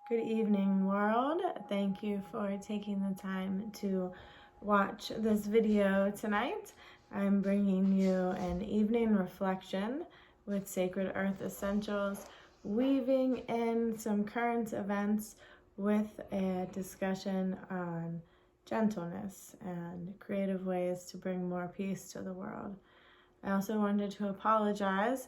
Good evening, world. Thank you for taking the time to watch this video tonight. I'm bringing you an evening reflection with Sacred Earth Essentials, weaving in some current events with a discussion on gentleness and creative ways to bring more peace to the world. I also wanted to apologize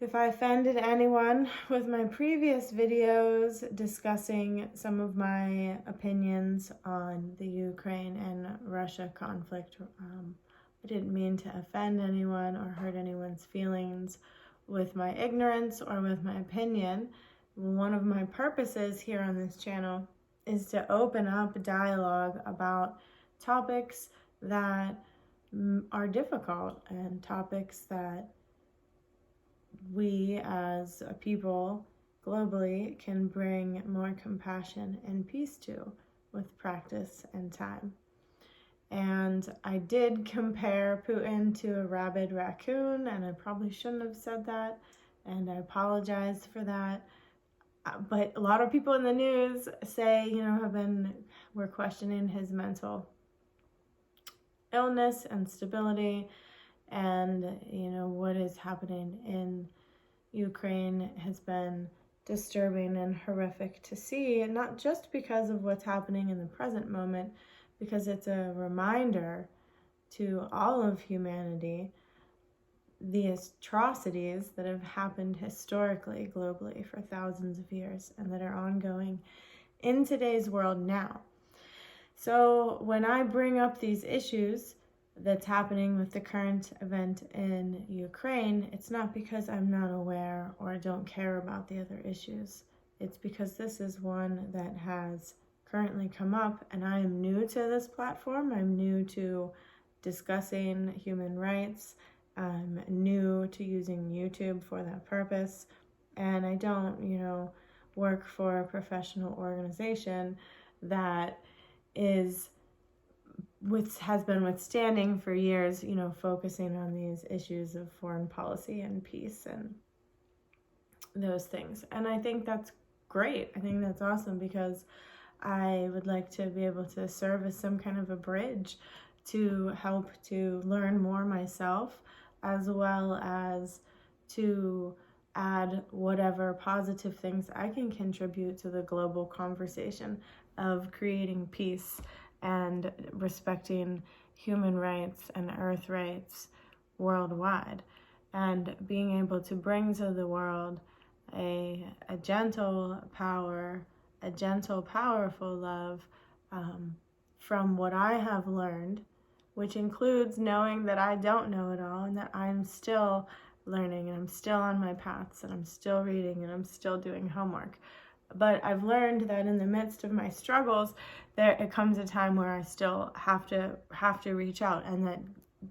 if I offended anyone with my previous videos discussing some of my opinions on the Ukraine and Russia conflict. I didn't mean to offend anyone or hurt anyone's feelings with my ignorance or with my opinion. One of my purposes here on this channel is to open up dialogue about topics that are difficult and topics that we as a people globally can bring more compassion and peace to with practice and time. And I did compare Putin to a rabid raccoon, and I probably shouldn't have said that, and I apologize for that. But a lot of people in the news say, we're questioning his mental illness and stability. And, what is happening in Ukraine has been disturbing and horrific to see, and not just because of what's happening in the present moment, because it's a reminder to all of humanity the atrocities that have happened historically, globally, for thousands of years, and that are ongoing in today's world now. So when I bring up these issues that's happening with the current event in Ukraine, it's not because I'm not aware or don't care about the other issues. It's because this is one that has currently come up, and I am new to this platform. I'm new to discussing human rights. I'm new to using YouTube for that purpose. And I don't, work for a professional organization that has been withstanding for years, focusing on these issues of foreign policy and peace and those things. And I think that's great. I think that's awesome, because I would like to be able to serve as some kind of a bridge to help to learn more myself, as well as to add whatever positive things I can contribute to the global conversation of creating peace and respecting human rights and earth rights worldwide, and being able to bring to the world a gentle power, a gentle, powerful love from what I have learned, which includes knowing that I don't know it all, and that I'm still learning, and I'm still on my paths, and I'm still reading, and I'm still doing homework. But I've learned that in the midst of my struggles, it comes a time where I still have to reach out, and that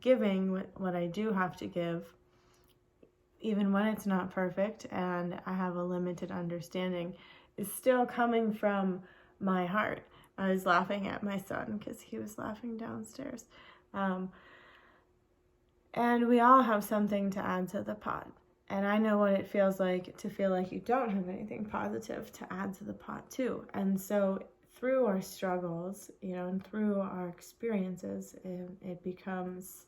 giving what I do have to give, even when it's not perfect and I have a limited understanding, is still coming from my heart. I was laughing at my son because he was laughing downstairs. And we all have something to add to the pot. And I know what it feels like to feel like you don't have anything positive to add to the pot too. And so through our struggles, and through our experiences, it becomes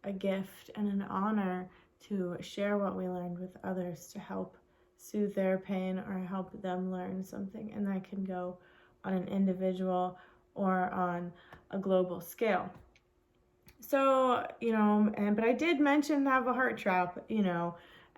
a gift and an honor to share what we learned with others, to help soothe their pain or help them learn something. And that can go on an individual or on a global scale. So, but I did mention Have a Heart Trap,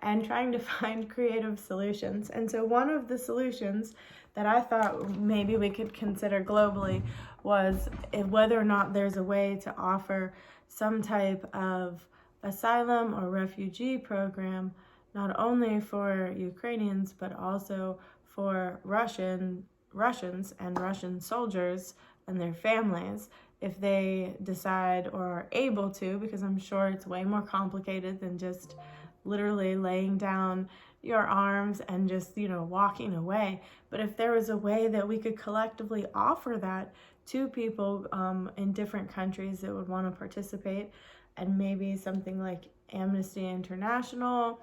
and trying to find creative solutions. And so one of the solutions that I thought maybe we could consider globally was whether or not there's a way to offer some type of asylum or refugee program, not only for Ukrainians, but also for Russians and Russian soldiers and their families, if they decide or are able to, because I'm sure it's way more complicated than just literally laying down your arms and just, walking away. But if there was a way that we could collectively offer that to people in different countries that would want to participate, and maybe something like Amnesty International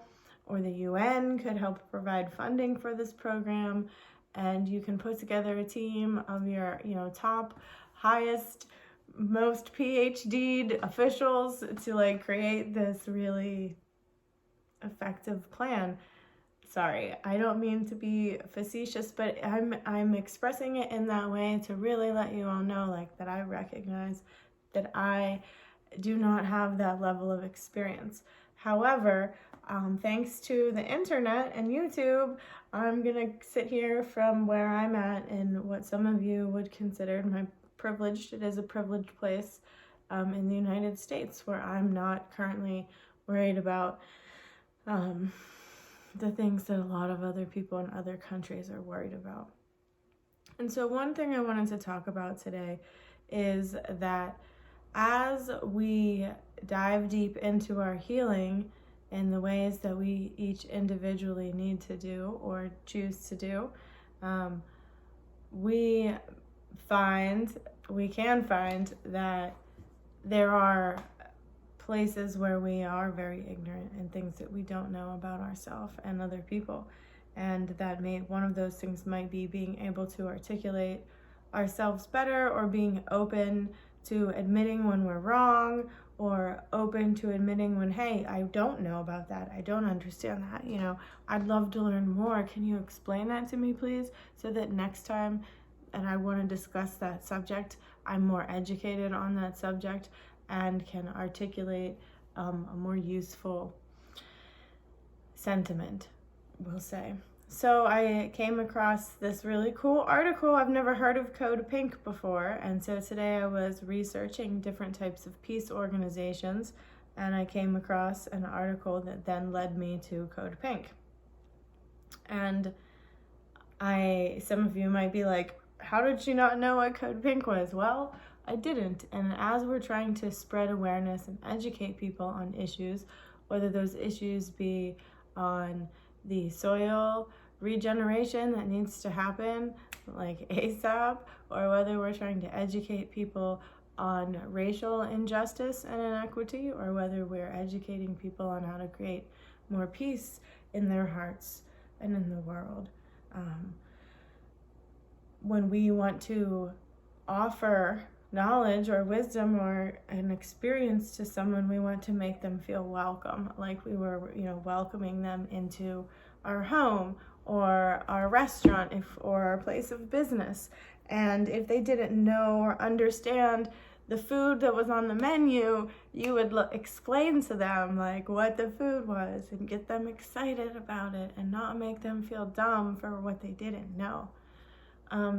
or the UN could help provide funding for this program, and you can put together a team of your, top, highest, most PhD'd officials to like create this really effective plan. Sorry, I don't mean to be facetious, but I'm expressing it in that way to really let you all know, like, that I recognize that I do not have that level of experience. However, thanks to the internet and YouTube, I'm gonna sit here from where I'm at in what some of you would consider my privileged. It is a privileged place in the United States where I'm not currently worried about the things that a lot of other people in other countries are worried about. And so one thing I wanted to talk about today is that as we dive deep into our healing in the ways that we each individually need to do or choose to do, we can find that there are places where we are very ignorant and things that we don't know about ourselves and other people. And that one of those things might be being able to articulate ourselves better, or being open to admitting when we're wrong, or open to admitting when, hey, I don't know about that. I don't understand that. I'd love to learn more. Can you explain that to me, please? So that next time and I want to discuss that subject, I'm more educated on that subject and can articulate a more useful sentiment, we'll say. So I came across this really cool article. I've never heard of Code Pink before, and so today I was researching different types of peace organizations, and I came across an article that then led me to Code Pink. And some of you might be like, how did you not know what Code Pink was? Well, I didn't. And as we're trying to spread awareness and educate people on issues, whether those issues be on the soil regeneration that needs to happen like ASAP, or whether we're trying to educate people on racial injustice and inequity, or whether we're educating people on how to create more peace in their hearts and in the world. When we want to offer knowledge or wisdom or an experience to someone, we want to make them feel welcome, like we were, welcoming them into our home or our restaurant or our place of business. And if they didn't know or understand the food that was on the menu, you would explain to them like what the food was and get them excited about it and not make them feel dumb for what they didn't know.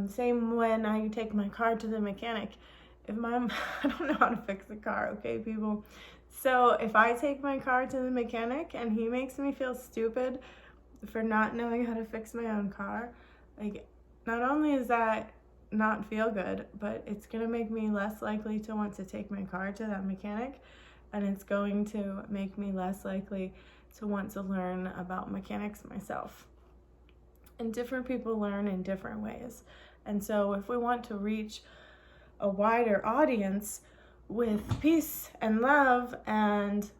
Same when I take my car to the mechanic. I don't know how to fix a car, okay, people? So if I take my car to the mechanic and he makes me feel stupid for not knowing how to fix my own car, like, not only is that not feel good, but it's gonna make me less likely to want to take my car to that mechanic, and it's going to make me less likely to want to learn about mechanics myself. And different people learn in different ways. And so if we want to reach a wider audience with peace and love and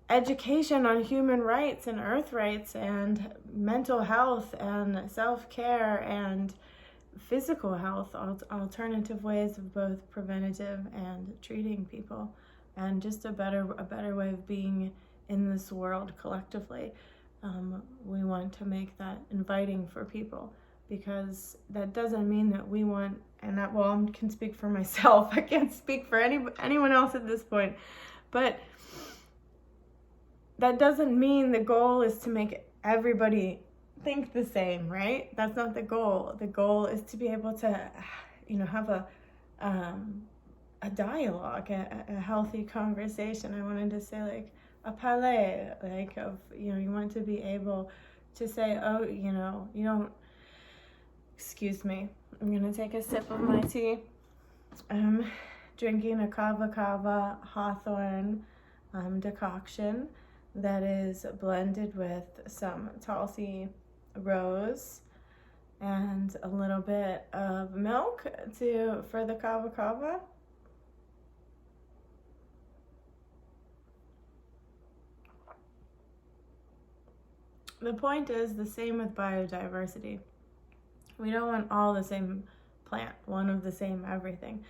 education on human rights and earth rights and mental health and self-care and physical health, alternative ways of both preventative and treating people, and just a better way of being in this world collectively, we want to make that inviting for people, because that doesn't mean that we want, and I can speak for myself, I can't speak for anyone else at this point, but that doesn't mean the goal is to make everybody think the same, right? That's not the goal. The goal is to be able to, have a dialogue, a healthy conversation. I wanted to say like a palais, like of, you want to be able to say, oh, you don't, excuse me, I'm gonna take a sip of my tea. I'm drinking a Kava Hawthorne decoction that is blended with some Tulsi rose and a little bit of milk for the Kava. The point is the same with biodiversity. We don't want all the same plant, one of the same everything.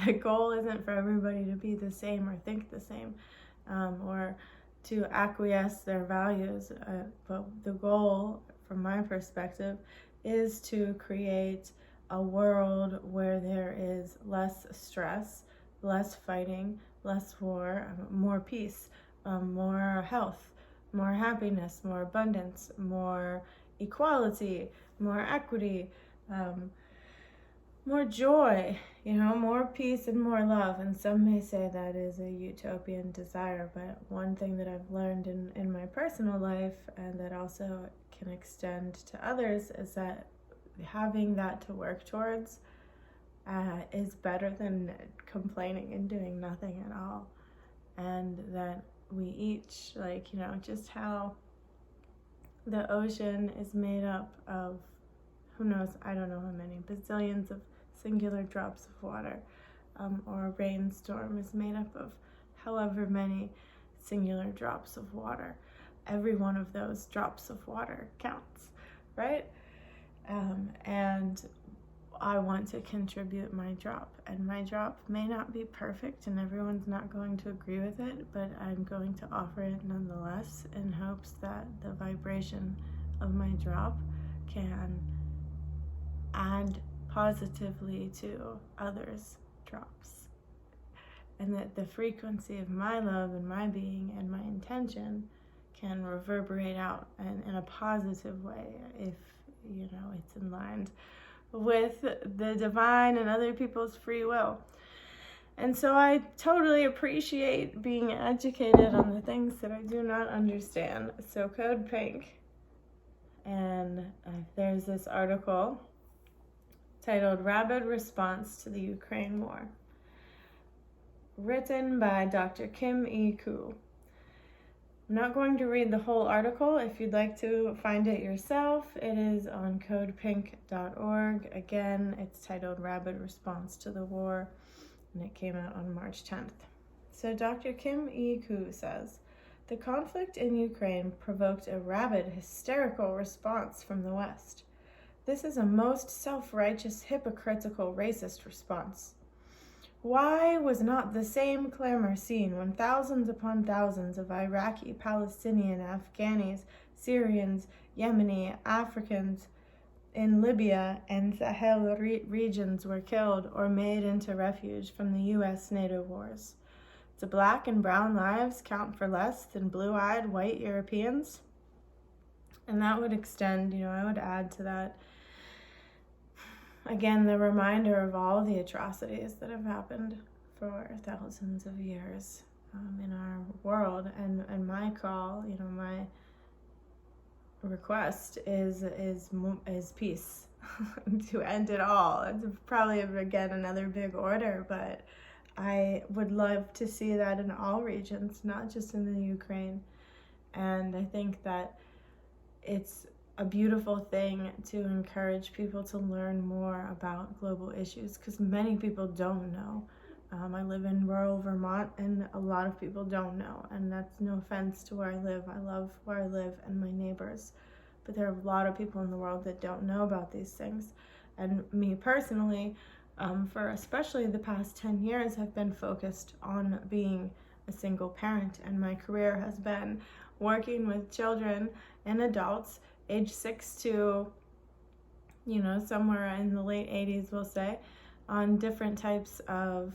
The goal isn't for everybody to be the same or think the same, or to acquiesce their values. But the goal, from my perspective, is to create a world where there is less stress, less fighting, less war, more peace, more health, more happiness, more abundance, more equality, more equity, more joy, more peace and more love. And some may say that is a utopian desire, but one thing that I've learned in my personal life, and that also can extend to others, is that having that to work towards is better than complaining and doing nothing at all. And that we each, just how the ocean is made up of, who knows, I don't know how many, bazillions of singular drops of water, or a rainstorm is made up of however many singular drops of water. Every one of those drops of water counts, right? And I want to contribute my drop, and my drop may not be perfect and everyone's not going to agree with it, but I'm going to offer it nonetheless, in hopes that the vibration of my drop can add positively to others' drops, and that the frequency of my love and my being and my intention can reverberate out in a positive way, if it's in line with the divine and other people's free will. And so I totally appreciate being educated on the things that I do not understand. So Code Pink, and there's this article titled "Rabid Response to the Ukraine War," written by Dr. Kim E-Koo. I'm not going to read the whole article. If you'd like to find it yourself, it is on codepink.org. Again, it's titled "Rabid Response to the War," and it came out on March 10th. So Dr. Kim E-Koo says, "The conflict in Ukraine provoked a rabid, hysterical response from the West. This is a most self-righteous, hypocritical, racist response. Why was not the same clamor seen when thousands upon thousands of Iraqi, Palestinian, Afghanis, Syrians, Yemeni, Africans in Libya and Sahel regions were killed or made into refuge from the U.S. NATO wars? Do black and brown lives count for less than blue-eyed white Europeans?" And that would extend, I would add to that, again, the reminder of all the atrocities that have happened for thousands of years in our world. And my call, my request is peace, to end it all. It's probably, again, another big order, but I would love to see that in all regions, not just in the Ukraine. And I think that it's a beautiful thing to encourage people to learn more about global issues, because many people don't know. I live in rural Vermont, and a lot of people don't know, and that's no offense to where I live. I love where I live and my neighbors, but there are a lot of people in the world that don't know about these things. And me personally, for especially the past 10 years, have been focused on being a single parent, and my career has been working with children and adults age 6 to, somewhere in the late 80s, we'll say, on different types of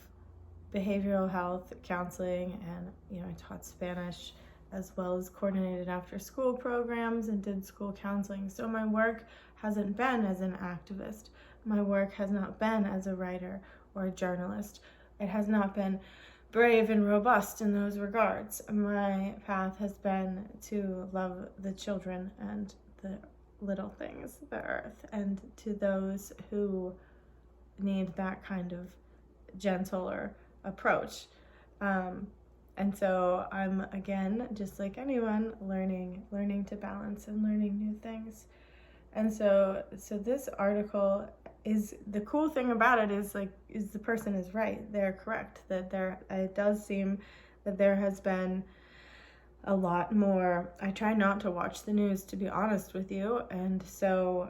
behavioral health counseling. And, I taught Spanish, as well as coordinated after school programs and did school counseling. So my work hasn't been as an activist. My work has not been as a writer or a journalist. It has not been brave and robust in those regards. My path has been to love the children and the little things, the earth, and to those who need that kind of gentler approach. And so I'm, again, just like anyone, learning to balance and learning new things. And so this article is, the cool thing about it is the person is right. They're correct. That it does seem that there has been a lot more. I try not to watch the news, to be honest with you, and so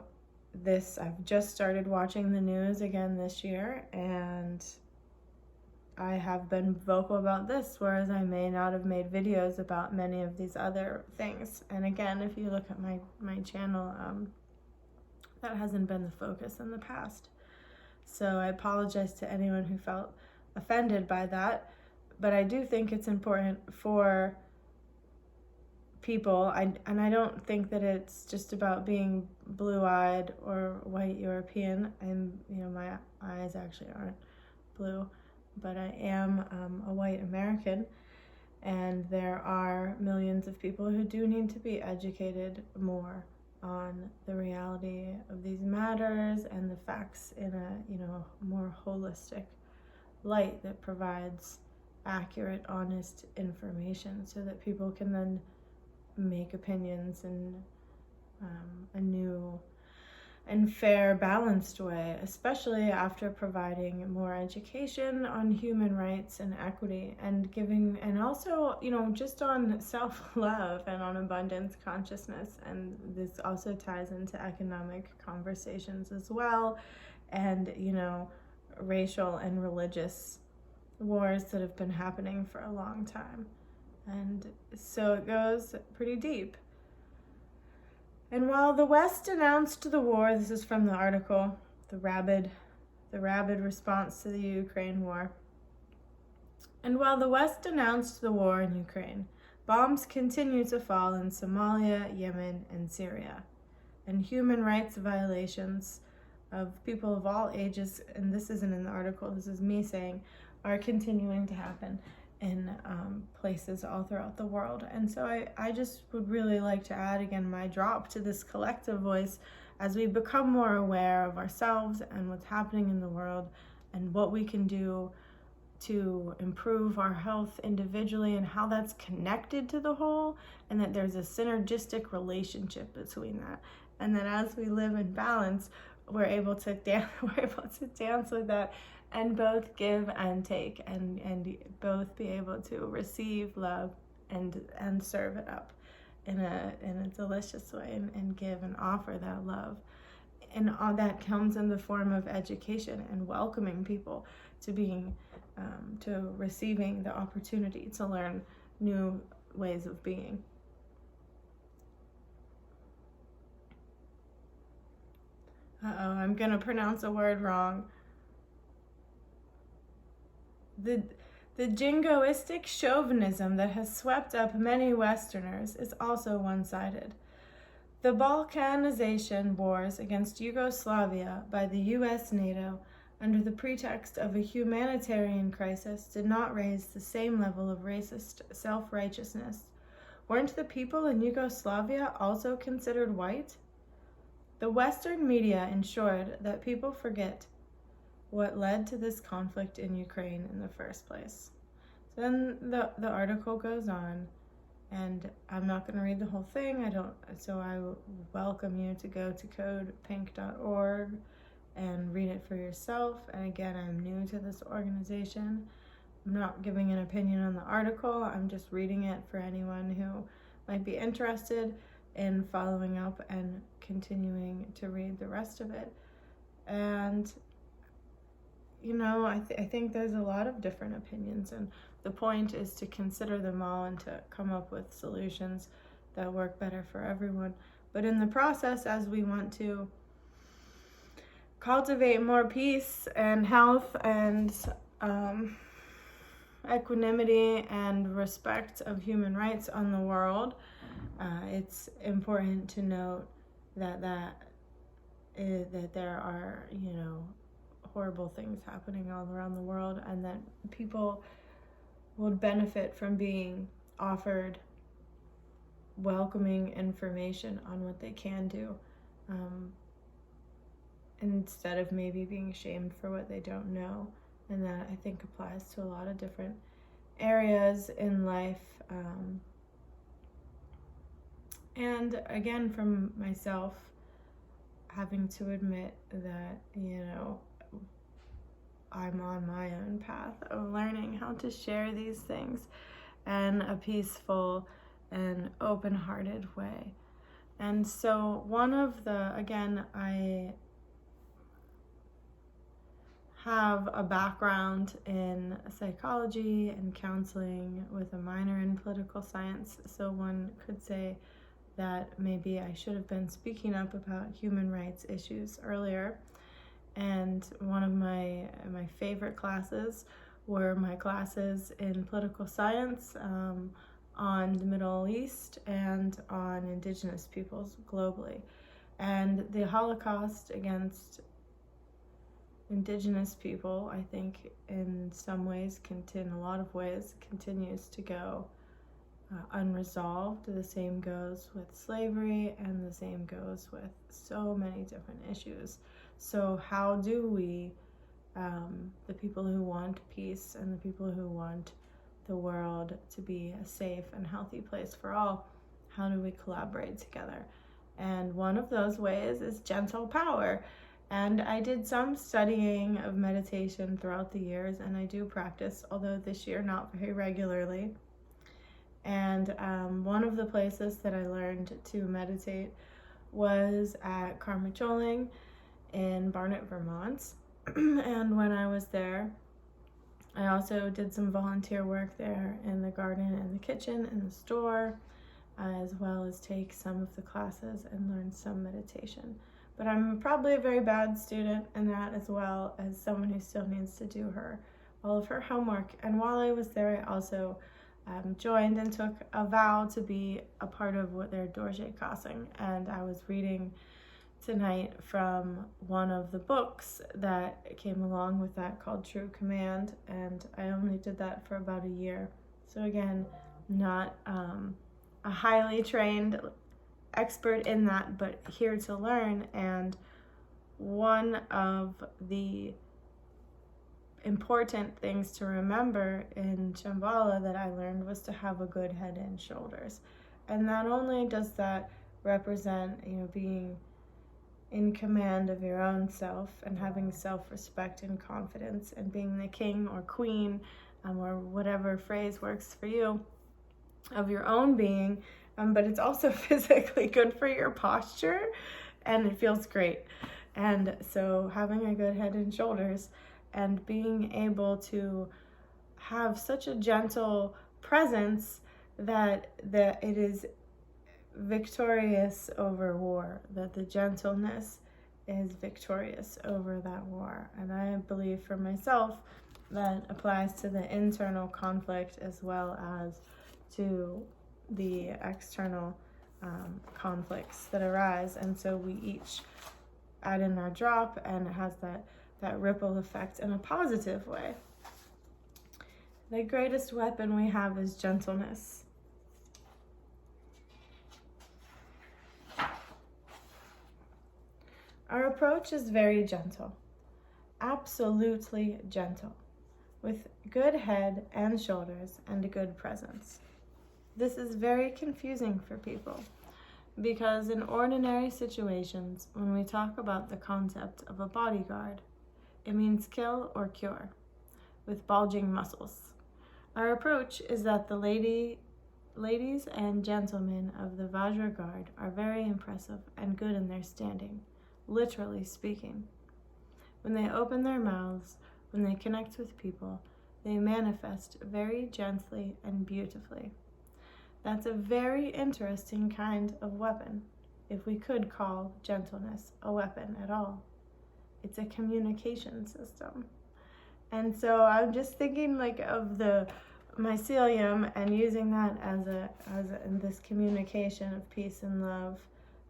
I've just started watching the news again this year, and I have been vocal about this, whereas I may not have made videos about many of these other things. And again, if you look at my channel, that hasn't been the focus in the past. So I apologize to anyone who felt offended by that, but I do think it's important for people, and I don't think that it's just about being blue-eyed or white European. My eyes actually aren't blue, but I am a white American, and there are millions of people who do need to be educated more on the reality of these matters and the facts in a more holistic light that provides accurate, honest information, so that people can then make opinions in a new and fair, balanced way, especially after providing more education on human rights and equity, and giving, and also, just on self-love and on abundance consciousness. And this also ties into economic conversations as well, and, racial and religious wars that have been happening for a long time. And so it goes pretty deep. And while the West announced the war, this is from the article, the rabid response to the Ukraine war. And while the West announced the war in Ukraine, bombs continue to fall in Somalia, Yemen, and Syria. And human rights violations of people of all ages, and this isn't in the article, this is me saying, are continuing to happen in places all throughout the world. And so I just would really like to add again my drop to this collective voice as we become more aware of ourselves and what's happening in the world and what we can do to improve our health individually and how that's connected to the whole, and that there's a synergistic relationship between that, and that as we live in balance, we're able to dance with that, and both give and take, and both be able to receive love and serve it up in a delicious way, and give and offer that love. And all that comes in the form of education and welcoming people to being to receiving the opportunity to learn new ways of being. I'm gonna pronounce a word wrong. The jingoistic chauvinism that has swept up many Westerners is also one-sided. The Balkanization wars against Yugoslavia by the US NATO under the pretext of a humanitarian crisis did not raise the same level of racist self-righteousness. Weren't the people in Yugoslavia also considered white? The Western media ensured that people forget what led to this conflict in Ukraine in the first place. Then the article goes on, and I'm not going to read the whole thing. So I welcome you to go to codepink.org and read it for yourself. And again, I'm new to this organization. I'm not giving an opinion on the article. I'm just reading it for anyone who might be interested in following up and continuing to read the rest of it. And I think there's a lot of different opinions, and the point is to consider them all and to come up with solutions that work better for everyone. But in the process, as we want to cultivate more peace and health and equanimity and respect of human rights on the world, it's important to note that there are, horrible things happening all around the world, and that people would benefit from being offered welcoming information on what they can do, instead of maybe being shamed for what they don't know. And that, I think, applies to a lot of different areas in life. And again, from myself, having to admit that, I'm on my own path of learning how to share these things in a peaceful and open-hearted way. And so I have a background in psychology and counseling with a minor in political science. So one could say that maybe I should have been speaking up about human rights issues earlier. And one of my favorite classes were my classes in political science on the Middle East and on indigenous peoples globally. And the Holocaust against indigenous people, I think in some ways, in a lot of ways, continues to go unresolved. The same goes with slavery, and the same goes with so many different issues. So how do we, the people who want peace and the people who want the world to be a safe and healthy place for all, how do we collaborate together? And one of those ways is gentle power. And I did some studying of meditation throughout the years, and I do practice, although this year not very regularly. And one of the places that I learned to meditate was at Karma Choling in Barnet, Vermont. And when I was there, I also did some volunteer work there in the garden and the kitchen and the store, as well as take some of the classes and learn some meditation. But I'm probably a very bad student in that, as well as someone who still needs to do all of her homework. And while I was there, I also joined and took a vow to be a part of what their Dorje Khasing. And I was reading tonight from one of the books that came along with that, called True Command, and I only did that for about a year. So again, not a highly trained expert in that, but here to learn. And one of the important things to remember in Shambhala that I learned was to have a good head and shoulders. And not only does that represent, being in command of your own self and having self-respect and confidence and being the king or queen, or whatever phrase works for you, of your own being, but it's also physically good for your posture, and it feels great. And so having a good head and shoulders and being able to have such a gentle presence that it is victorious over war, that the gentleness is victorious over that war. And I believe for myself that applies to the internal conflict as well as to the external conflicts that arise. And so we each add in our drop, and it has that ripple effect in a positive way. The greatest weapon we have is gentleness. Our approach is very gentle, absolutely gentle, with good head and shoulders and a good presence. This is very confusing for people because in ordinary situations, when we talk about the concept of a bodyguard, it means kill or cure with bulging muscles. Our approach is that the ladies and gentlemen of the Vajra Guard are very impressive and good in their standing, literally speaking. When they open their mouths, when they connect with people, they manifest very gently and beautifully. That's a very interesting kind of weapon, if we could call gentleness a weapon at all. It's a communication system. And so I'm just thinking of the mycelium and using that as in this communication of peace and love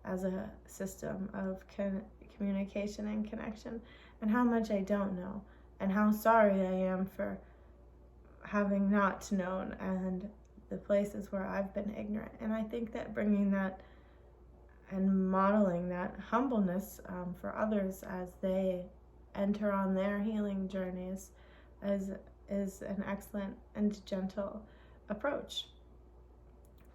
as a system of communication and connection, and how much I don't know, and how sorry I am for having not known, and the places where I've been ignorant. And I think that bringing that and modeling that humbleness for others as they enter on their healing journeys is an excellent and gentle approach.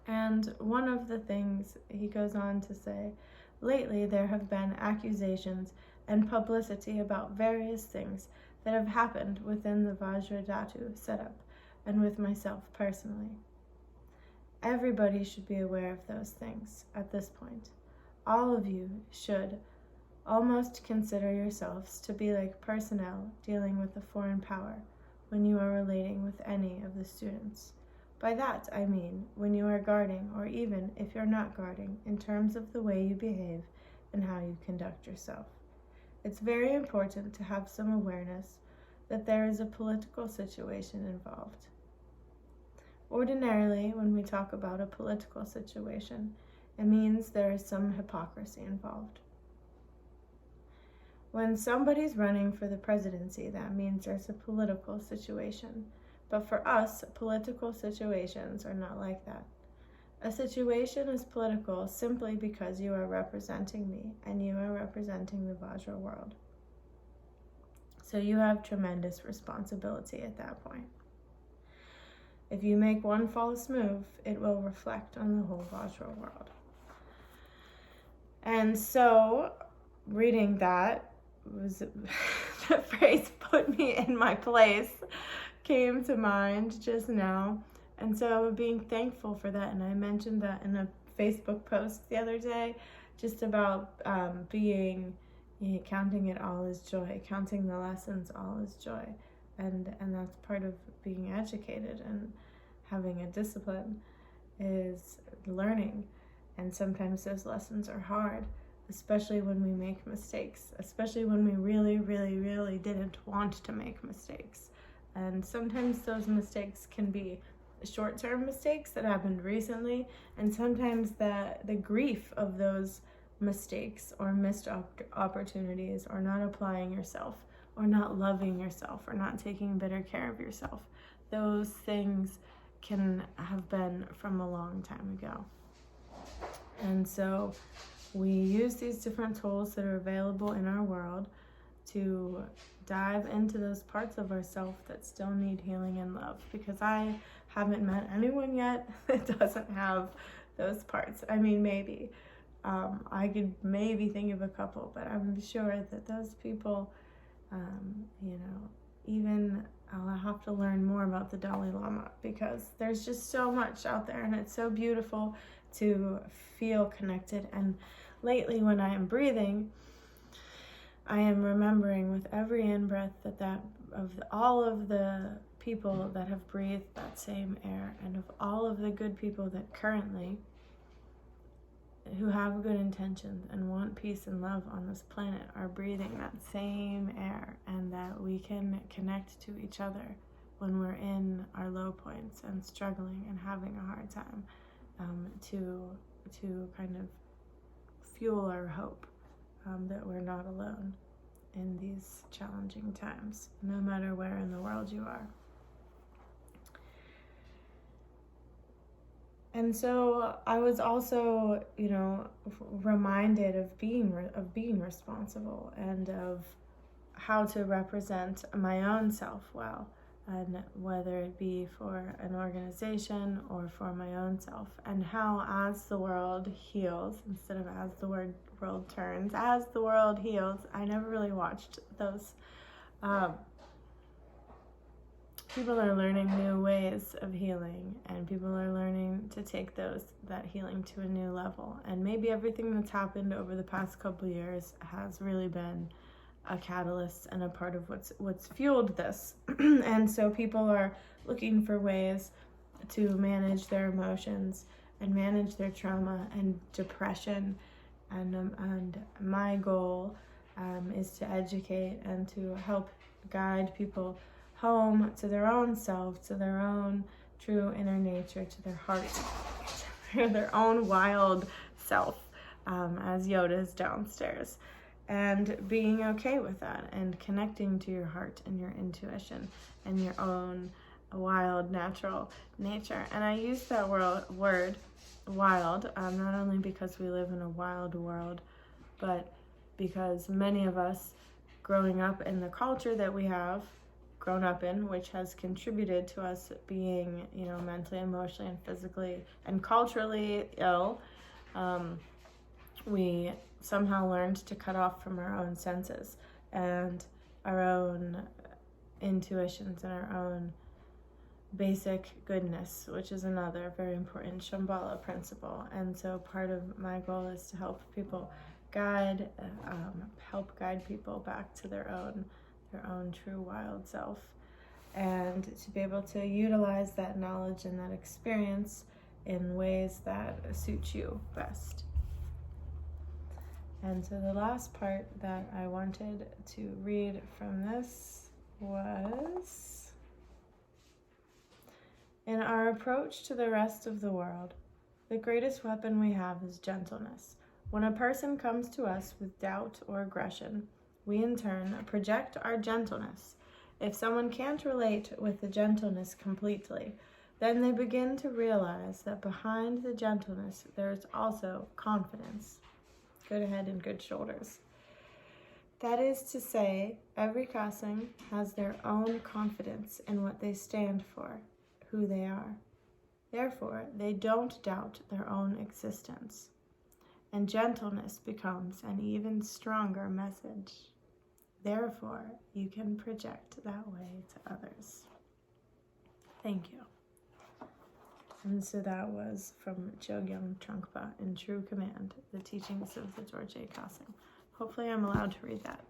And one of the things he goes on to say, lately there have been accusations and publicity about various things that have happened within the Vajradhatu setup and with myself personally. Everybody should be aware of those things at this point. all of you should almost consider yourselves to be like personnel dealing with a foreign power when you are relating with any of the students. By that I mean when you are guarding, or even if you're not guarding, in terms of the way you behave and how you conduct yourself. It's very important to have some awareness that there is a political situation involved. Ordinarily, when we talk about a political situation, it means there is some hypocrisy involved. When somebody's running for the presidency, that means there's a political situation. But for us, political situations are not like that. A situation is political simply because you are representing me and you are representing the Vajra world. So you have tremendous responsibility at that point. If you make one false move, it will reflect on the whole Vajra world. And so, reading that, was the phrase "put me in my place" came to mind just now. And so being thankful for that, and I mentioned that in a Facebook post the other day, just about counting it all as joy, counting the lessons all as joy. And that's part of being educated and having a discipline, is learning. And sometimes those lessons are hard, especially when we make mistakes, especially when we really, really, really didn't want to make mistakes. And sometimes those mistakes can be short-term mistakes that happened recently, and sometimes the grief of those mistakes or missed opportunities, or not applying yourself, or not loving yourself, or not taking better care of yourself, those things can have been from a long time ago. And so we use these different tools that are available in our world to dive into those parts of ourselves that still need healing and love, because I haven't met anyone yet that doesn't have those parts. I mean, maybe I could maybe think of a couple, but I'm sure that those people, even I'll have to learn more about the Dalai Lama, because there's just so much out there, and it's so beautiful to feel connected. And lately, when I am breathing, I am remembering with every in-breath that of all of the people that have breathed that same air, and of all of the good people that currently, who have good intentions and want peace and love on this planet, are breathing that same air, and that we can connect to each other when we're in our low points and struggling and having a hard time, to kind of fuel our hope that we're not alone in these challenging times, no matter where in the world you are. And so I was also, reminded of being responsible, and of how to represent my own self well, and whether it be for an organization or for my own self, and how as the world heals, instead of as the world turns, as the world heals. I never really watched those. People are learning new ways of healing, and people are learning to take that healing to a new level. And maybe everything that's happened over the past couple years has really been a catalyst and a part of what's fueled this. And so people are looking for ways to manage their emotions and manage their trauma and depression. And my goal is to educate and to help guide people home to their own self, to their own true inner nature, to their heart, to their own wild self, as Yoda's downstairs, and being okay with that, and connecting to your heart and your intuition and your own wild, natural nature. And I use that word wild, not only because we live in a wild world, but because many of us, growing up in the culture that we have grown up in, which has contributed to us being, mentally, emotionally, and physically and culturally ill, we somehow learned to cut off from our own senses and our own intuitions and our own basic goodness, which is another very important Shambhala principle. And so part of my goal is to help people help guide people back to their own true wild self, and to be able to utilize that knowledge and that experience in ways that suit you best. And so the last part that I wanted to read from this was: in our approach to the rest of the world, the greatest weapon we have is gentleness. When a person comes to us with doubt or aggression, we in turn project our gentleness. If someone can't relate with the gentleness completely, then they begin to realize that behind the gentleness there is also confidence. Good head and good shoulders. That is to say, every Kasang has their own confidence in what they stand for, who they are. Therefore, they don't doubt their own existence. And gentleness becomes an even stronger message. Therefore, you can project that way to others. Thank you. And so that was from Chogyam Trungpa in True Command, the teachings of the Dorje Kasang. Hopefully I'm allowed to read that.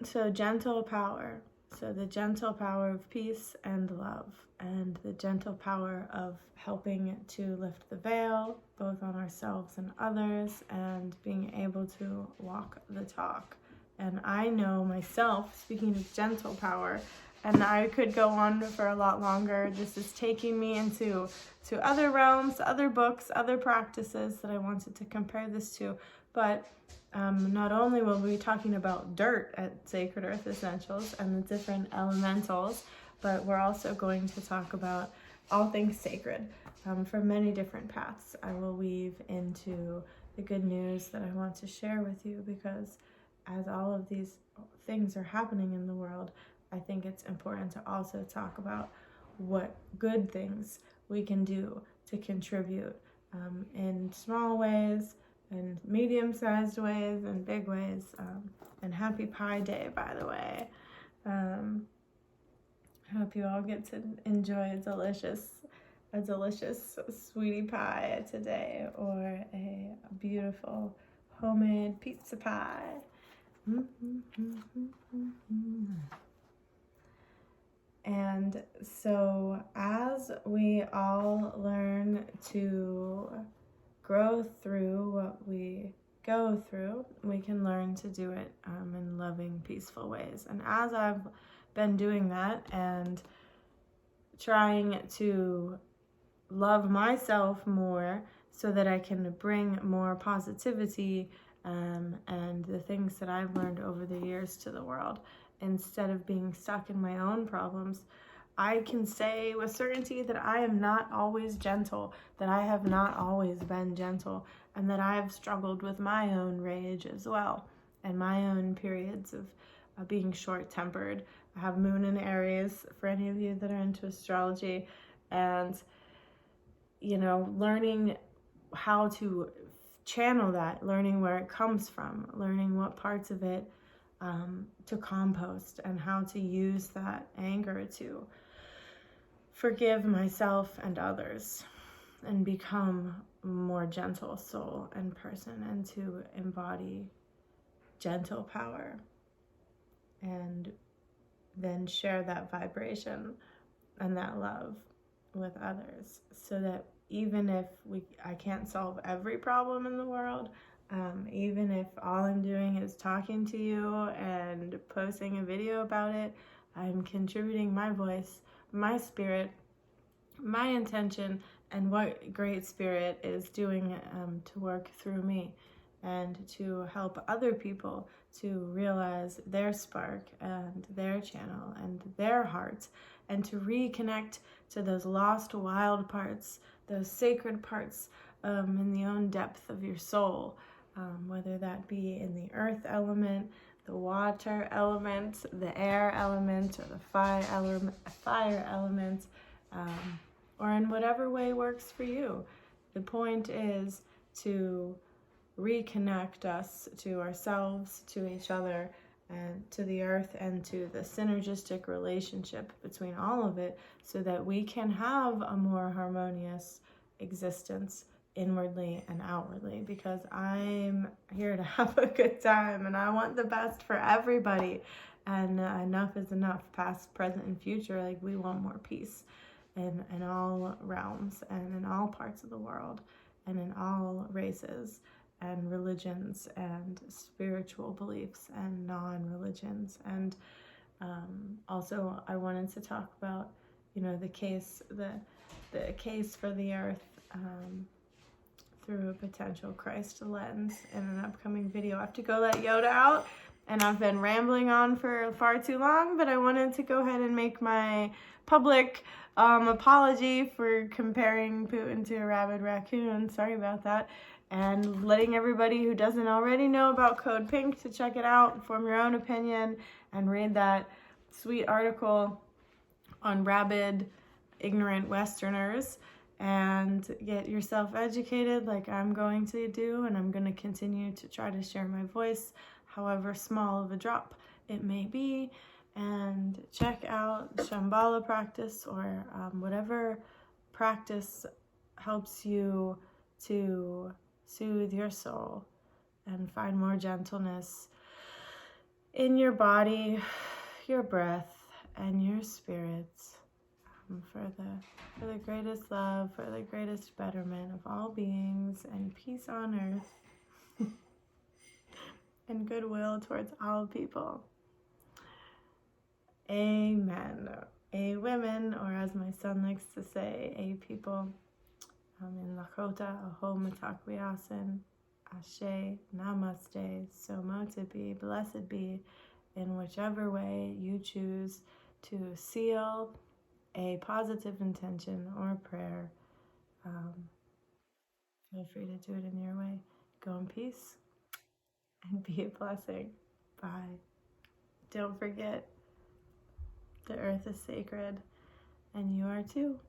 So gentle power. So the gentle power of peace and love, and the gentle power of helping to lift the veil, both on ourselves and others, and being able to walk the talk. And I know myself, speaking of gentle power, and I could go on for a lot longer. This is taking me into other realms, other books, other practices that I wanted to compare this to. But not only will we be talking about dirt at Sacred Earth Essentials and the different elementals, but we're also going to talk about all things sacred from many different paths. I will weave into the good news that I want to share with you, because as all of these things are happening in the world, I think it's important to also talk about what good things we can do to contribute in small ways, and medium-sized ways, and big ways. And happy Pie Day, by the way. I hope you all get to enjoy a delicious sweetie pie today, or a beautiful homemade pizza pie. And so as we all learn to grow through what we go through, we can learn to do it in loving, peaceful ways. And as I've been doing that and trying to love myself more so that I can bring more positivity and the things that I've learned over the years to the world, instead of being stuck in my own problems, I can say with certainty that I am not always gentle, that I have not always been gentle, and that I have struggled with my own rage as well, and my own periods of being short-tempered. I have Moon in Aries, for any of you that are into astrology, and, you know, learning how to channel that, learning where it comes from, learning what parts of it to compost, and how to use that anger to forgive myself and others, and become a more gentle soul and person, and to embody gentle power, and then share that vibration and that love with others, so that even if I can't solve every problem in the world, even if all I'm doing is talking to you and posting a video about it, I'm contributing my voice, my spirit, my intention, and what Great Spirit is doing to work through me, and to help other people to realize their spark and their channel and their hearts, and to reconnect to those lost wild parts, those sacred parts in the own depth of your soul, whether that be in the earth element, the water element, the air element, or the fire element, or in whatever way works for you. The point is to reconnect us to ourselves, to each other, and to the earth and to the synergistic relationship between all of it, so that we can have a more harmonious existence inwardly and outwardly, because I'm here to have a good time and I want the best for everybody. And enough is enough, past, present, and future. Like, we want more peace in all realms and in all parts of the world and in all races and religions and spiritual beliefs and non-religions. And also I wanted to talk about, the case for the earth through a potential Christ lens in an upcoming video. I have to go let Yoda out, and I've been rambling on for far too long, but I wanted to go ahead and make my public apology for comparing Putin to a rabid raccoon. Sorry about that. And letting everybody who doesn't already know about Code Pink to check it out, form your own opinion, and read that sweet article on rabid, ignorant Westerners, and get yourself educated like I'm going to do. And I'm going to continue to try to share my voice, however small of a drop it may be. And check out Shambhala practice, or whatever practice helps you to soothe your soul and find more gentleness in your body, your breath, and your spirits, for the greatest love, for the greatest betterment of all beings, and peace on earth and goodwill towards all people. Amen. A women, or as my son likes to say, a people. In Lakota, Aho Matakwiasin, Ashe, Namaste, so mote be, blessed be, in whichever way you choose to seal a positive intention or prayer. Feel free to do it in your way. Go in peace and be a blessing. Bye. Don't forget, the earth is sacred, and you are too.